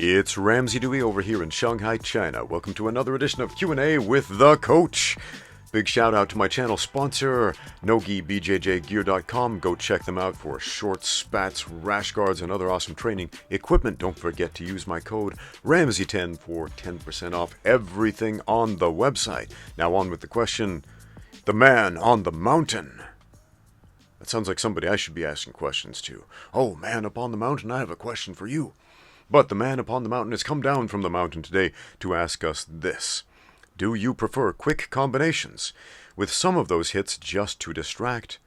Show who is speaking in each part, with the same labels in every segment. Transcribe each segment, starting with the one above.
Speaker 1: It's Ramsey Dewey over here in Shanghai, China. Welcome to another edition of Q&A with the Coach. Big shout out to my channel sponsor, NogiBJJGear.com. Go check them out for shorts, spats, rash guards, and other awesome training equipment. Don't forget to use my code Ramsey10 for 10% off everything on the website. Now on with the question, the man on the mountain. That sounds like somebody I should be asking questions to. Oh, man up on the mountain, I have a question for you. But the man upon the mountain has come down from the mountain today to ask us this. Do you prefer quick combinations, with some of those hits just to distract,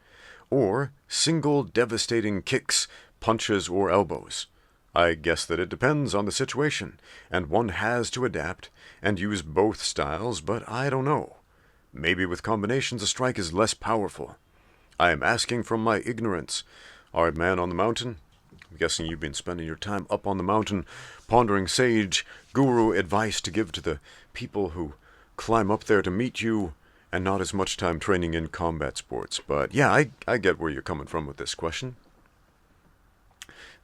Speaker 1: or single devastating kicks, punches, or elbows? I guess that it depends on the situation, and one has to adapt and use both styles, but I don't know. Maybe with combinations a strike is less powerful. I am asking from my ignorance. All right, man on the mountain? I'm guessing you've been spending your time up on the mountain, pondering sage, guru advice to give to the people who climb up there to meet you, and not as much time training in combat sports. But yeah, I get where you're coming from with this question.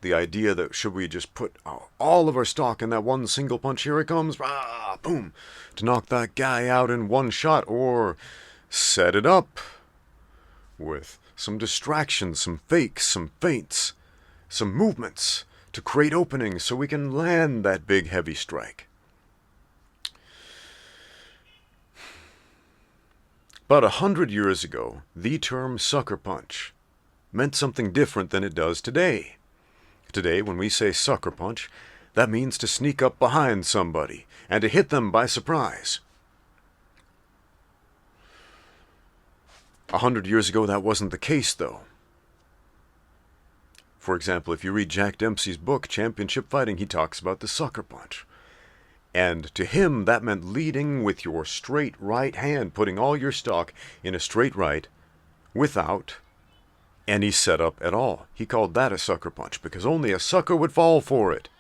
Speaker 1: The idea that should we just put all of our stock in that one single punch, here it comes, boom, to knock that guy out in one shot, or set it up with some distractions, some fakes, some feints, some movements to create openings so we can land that big heavy strike. About 100 years ago, the term sucker punch meant something different than it does today. Today, when we say sucker punch, that means to sneak up behind somebody and to hit them by surprise. 100 years ago, that wasn't the case, though. For example, if you read Jack Dempsey's book, Championship Fighting, he talks about the sucker punch. And to him, that meant leading with your straight right hand, putting all your stock in a straight right without any setup at all. He called that a sucker punch because only a sucker would fall for it.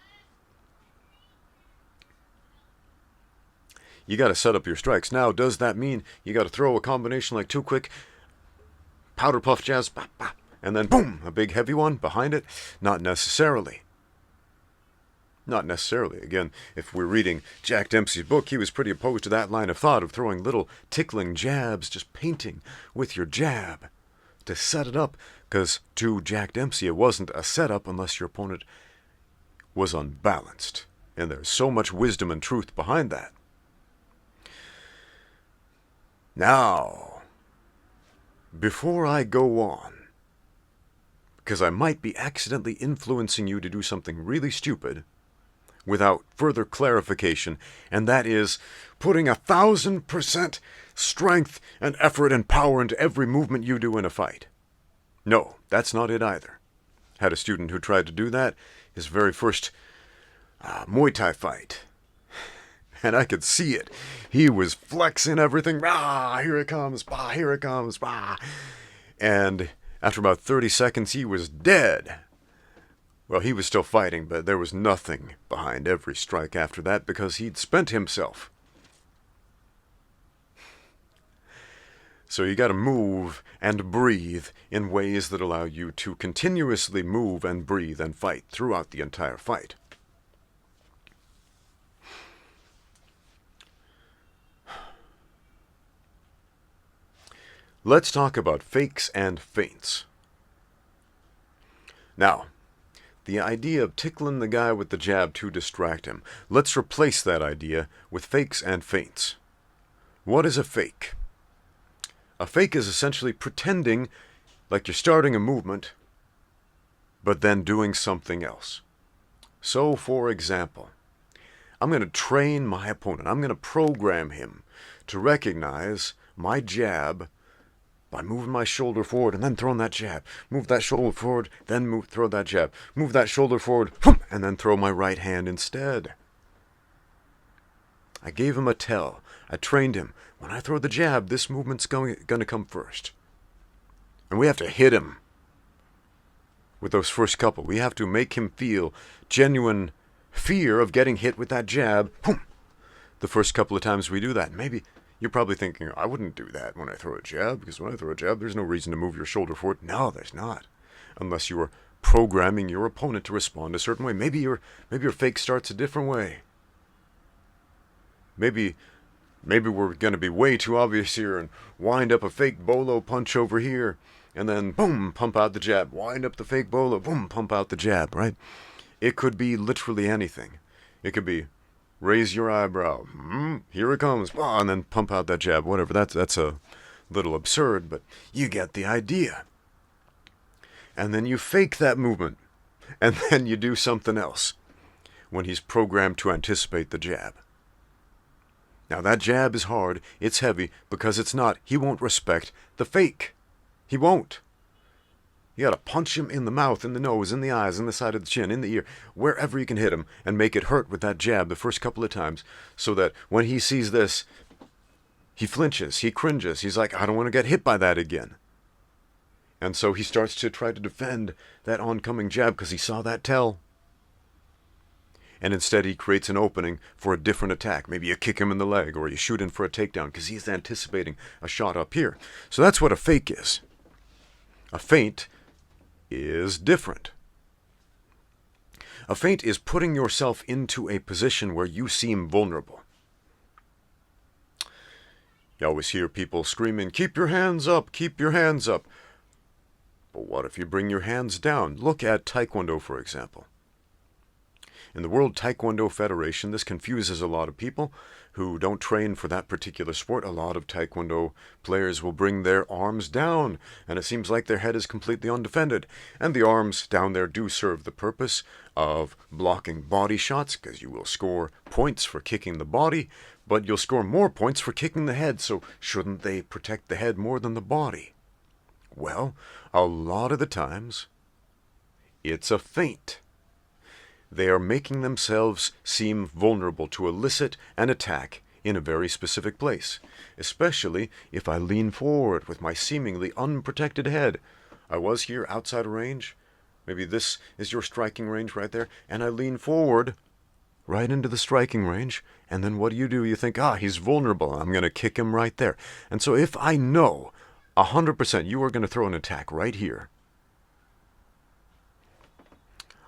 Speaker 1: You got to set up your strikes. Now, does that mean you got to throw a combination like two quick powder puff jabs, bop, bop, and then boom, a big heavy one behind it? Not necessarily. Not necessarily. Again, if we're reading Jack Dempsey's book, he was pretty opposed to that line of thought of throwing little tickling jabs, just painting with your jab to set it up, because to Jack Dempsey it wasn't a setup unless your opponent was unbalanced. And there's so much wisdom and truth behind that. Now, before I go on, because I might be accidentally influencing you to do something really stupid without further clarification, and that is putting 1,000% strength and effort and power into every movement you do in a fight. No, that's not it either. Had a student who tried to do that his very first Muay Thai fight. And I could see it. He was flexing everything. Here it comes. Here it comes. And after about 30 seconds, he was dead. Well, he was still fighting, but there was nothing behind every strike after that because he'd spent himself. So you got to move and breathe in ways that allow you to continuously move and breathe and fight throughout the entire fight. Let's talk about fakes and feints. Now, the idea of tickling the guy with the jab to distract him, let's replace that idea with fakes and feints. What is a fake? A fake is essentially pretending like you're starting a movement, but then doing something else. So, for example, I'm going to train my opponent. I'm going to program him to recognize my jab by moving my shoulder forward and then throwing that jab. Move that shoulder forward, then throw that jab. Move that shoulder forward, and then throw my right hand instead. I gave him a tell. I trained him. When I throw the jab, this movement's going to come first. And we have to hit him with those first couple. We have to make him feel genuine fear of getting hit with that jab. The first couple of times we do that. Maybe you're probably thinking, I wouldn't do that when I throw a jab, because when I throw a jab, there's no reason to move your shoulder forward. No, there's not. Unless you were programming your opponent to respond a certain way. Maybe your fake starts a different way. Maybe we're going to be way too obvious here and wind up a fake bolo punch over here, and then boom, pump out the jab. Wind up the fake bolo, boom, pump out the jab, right? It could be literally anything. It could be raise your eyebrow, here it comes, and then pump out that jab, whatever. That's a little absurd, but you get the idea. And then you fake that movement, and then you do something else when he's programmed to anticipate the jab. Now that jab is hard, it's heavy, because he won't respect the fake. He won't. You gotta punch him in the mouth, in the nose, in the eyes, in the side of the chin, in the ear, wherever you can hit him, and make it hurt with that jab the first couple of times, so that when he sees this, he flinches, he cringes, he's like, I don't want to get hit by that again. And so he starts to try to defend that oncoming jab because he saw that tell. And instead he creates an opening for a different attack. Maybe you kick him in the leg, or you shoot in for a takedown because he's anticipating a shot up here. So that's what a fake is. A feint is different. A feint is putting yourself into a position where you seem vulnerable. You always hear people screaming, keep your hands up, keep your hands up. But what if you bring your hands down? Look at Taekwondo, for example. In the World Taekwondo Federation, this confuses a lot of people who don't train for that particular sport. A lot of Taekwondo players will bring their arms down, and it seems like their head is completely undefended. And the arms down there do serve the purpose of blocking body shots, because you will score points for kicking the body, but you'll score more points for kicking the head, so shouldn't they protect the head more than the body? Well, a lot of the times, it's a feint. They are making themselves seem vulnerable to elicit an attack in a very specific place, especially if I lean forward with my seemingly unprotected head. I was here outside of range. Maybe this is your striking range right there, and I lean forward right into the striking range, and then what do? You think, he's vulnerable, I'm going to kick him right there. And so if I know 100% you are going to throw an attack right here,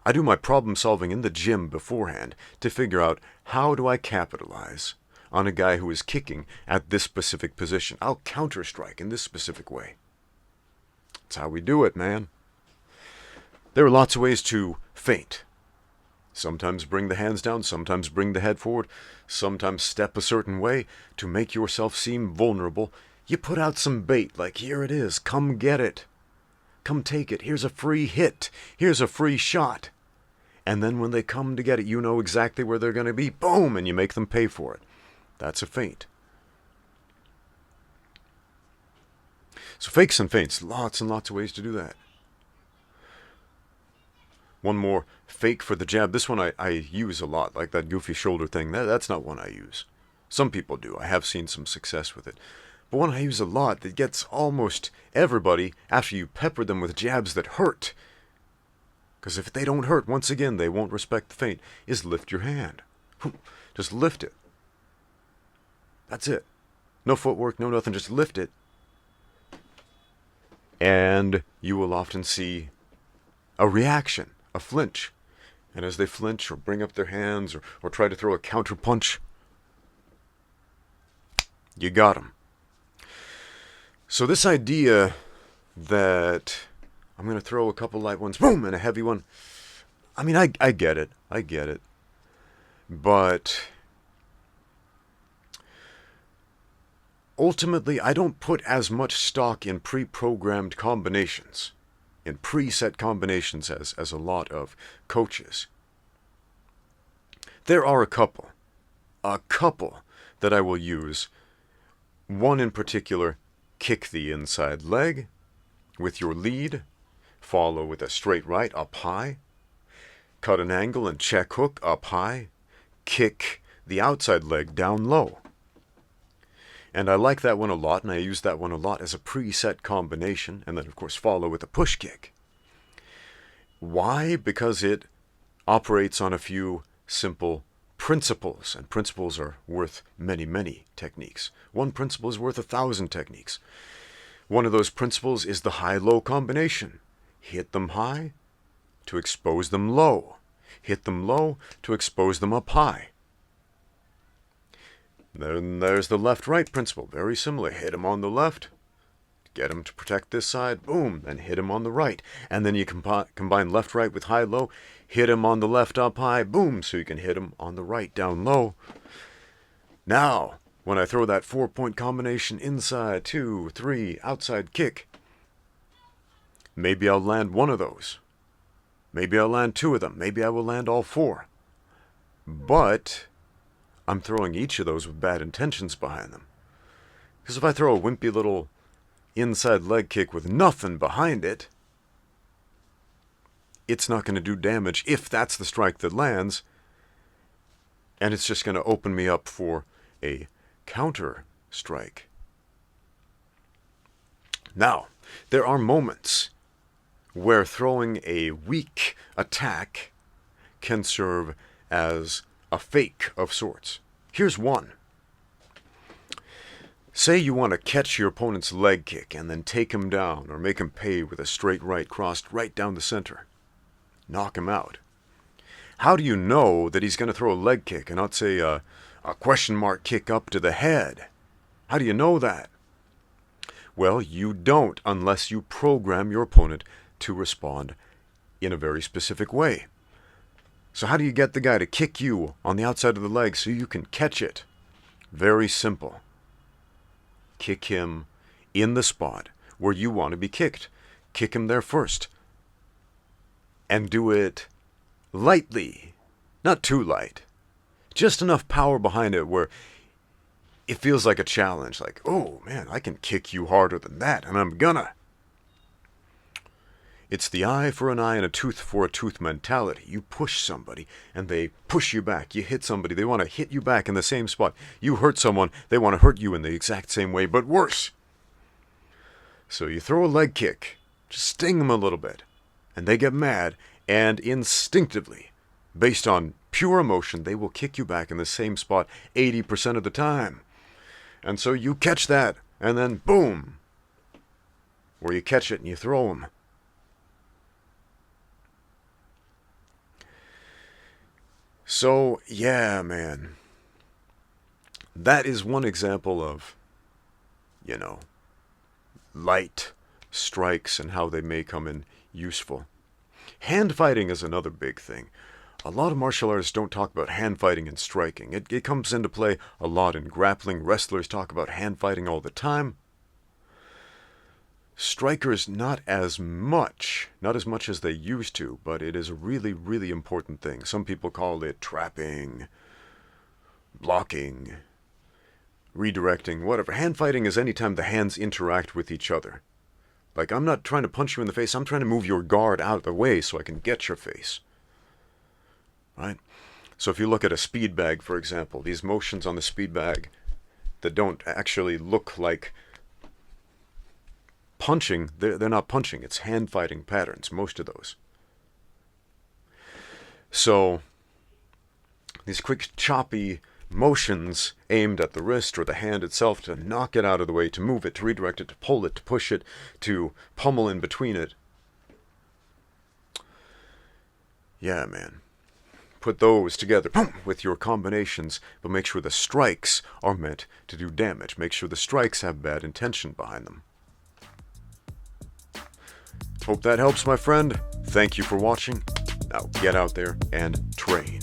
Speaker 1: I do my problem solving in the gym beforehand to figure out how do I capitalize on a guy who is kicking at this specific position. I'll counter strike in this specific way. That's how we do it, man. There are lots of ways to feint. Sometimes bring the hands down, sometimes bring the head forward, sometimes step a certain way to make yourself seem vulnerable. You put out some bait, like here it is, come get it. Come take it. Here's a free hit. Here's a free shot. And then when they come to get it, you know exactly where they're going to be. Boom! And you make them pay for it. That's a feint. So fakes and feints. Lots and lots of ways to do that. One more fake for the jab. This one I use a lot, like that goofy shoulder thing. That's not one I use. Some people do. I have seen some success with it. But one I use a lot that gets almost everybody after you pepper them with jabs that hurt, because if they don't hurt, once again, they won't respect the feint, is lift your hand. Just lift it. That's it. No footwork, no nothing, just lift it. And you will often see a reaction, a flinch. And as they flinch or bring up their hands or try to throw a counter punch, you got them. So this idea that I'm going to throw a couple light ones, boom, and a heavy one, I mean, I get it. I get it. But ultimately, I don't put as much stock in pre-programmed combinations, in preset combinations as a lot of coaches. There are a couple that I will use. One in particular, kick the inside leg with your lead, follow with a straight right up high, cut an angle and check hook up high, kick the outside leg down low. And I like that one a lot, and I use that one a lot as a preset combination, and then of course follow with a push kick. Why? Because it operates on a few simple principles, and principles are worth many, many techniques. One principle is worth 1,000 techniques. One of those principles is the high-low combination. Hit them high, to expose them low. Hit them low to expose them up high. Then there's the left-right principle. Very similar. Hit him on the left. Get him to protect this side. Boom. Then hit him on the right. And then you combine left-right with high-low. Hit him on the left up high. Boom. So you can hit him on the right down low. Now, when I throw that 4-point combination inside, 2, 3, outside kick, maybe I'll land one of those. Maybe I'll land 2 of them. Maybe I will land all 4. But I'm throwing each of those with bad intentions behind them. Because if I throw a wimpy little inside leg kick with nothing behind it, it's not going to do damage if that's the strike that lands. And it's just going to open me up for a counter strike. Now, there are moments where throwing a weak attack can serve as a fake of sorts. Here's one. Say you want to catch your opponent's leg kick and then take him down or make him pay with a straight right crossed right down the center. Knock him out. How do you know that he's going to throw a leg kick and not say a question mark kick up to the head? How do you know that? Well, you don't unless you program your opponent to respond in a very specific way. So how do you get the guy to kick you on the outside of the leg so you can catch it? Very simple. Kick him in the spot where you want to be kicked. Kick him there first. And do it lightly. Not too light. Just enough power behind it where it feels like a challenge. Like, oh man, I can kick you harder than that, and I'm gonna. It's the eye for an eye and a tooth for a tooth mentality. You push somebody, and they push you back. You hit somebody, they want to hit you back in the same spot. You hurt someone, they want to hurt you in the exact same way, but worse. So you throw a leg kick, just sting them a little bit, and they get mad, and instinctively, based on pure emotion, they will kick you back in the same spot 80% of the time. And so you catch that, and then boom, or you catch it and you throw them. So, yeah, man, that is one example of, light strikes and how they may come in useful. Hand fighting is another big thing. A lot of martial artists don't talk about hand fighting and striking. It comes into play a lot in grappling. Wrestlers talk about hand fighting all the time. Strikers, not as much as they used to, but it is a really, really important thing. Some people call it trapping, blocking, redirecting, whatever. Hand fighting is anytime the hands interact with each other. Like, I'm not trying to punch you in the face, I'm trying to move your guard out of the way so I can get your face. Right? So if you look at a speed bag, for example, these motions on the speed bag that don't actually look like punching, they're not punching, it's hand fighting patterns, most of those. So these quick choppy motions aimed at the wrist or the hand itself to knock it out of the way, to move it, to redirect it, to pull it, to push it, to pummel in between it. Yeah, man. Put those together with your combinations, but make sure the strikes are meant to do damage. Make sure the strikes have bad intention behind them. Hope that helps, my friend. Thank you for watching. Now get out there and train.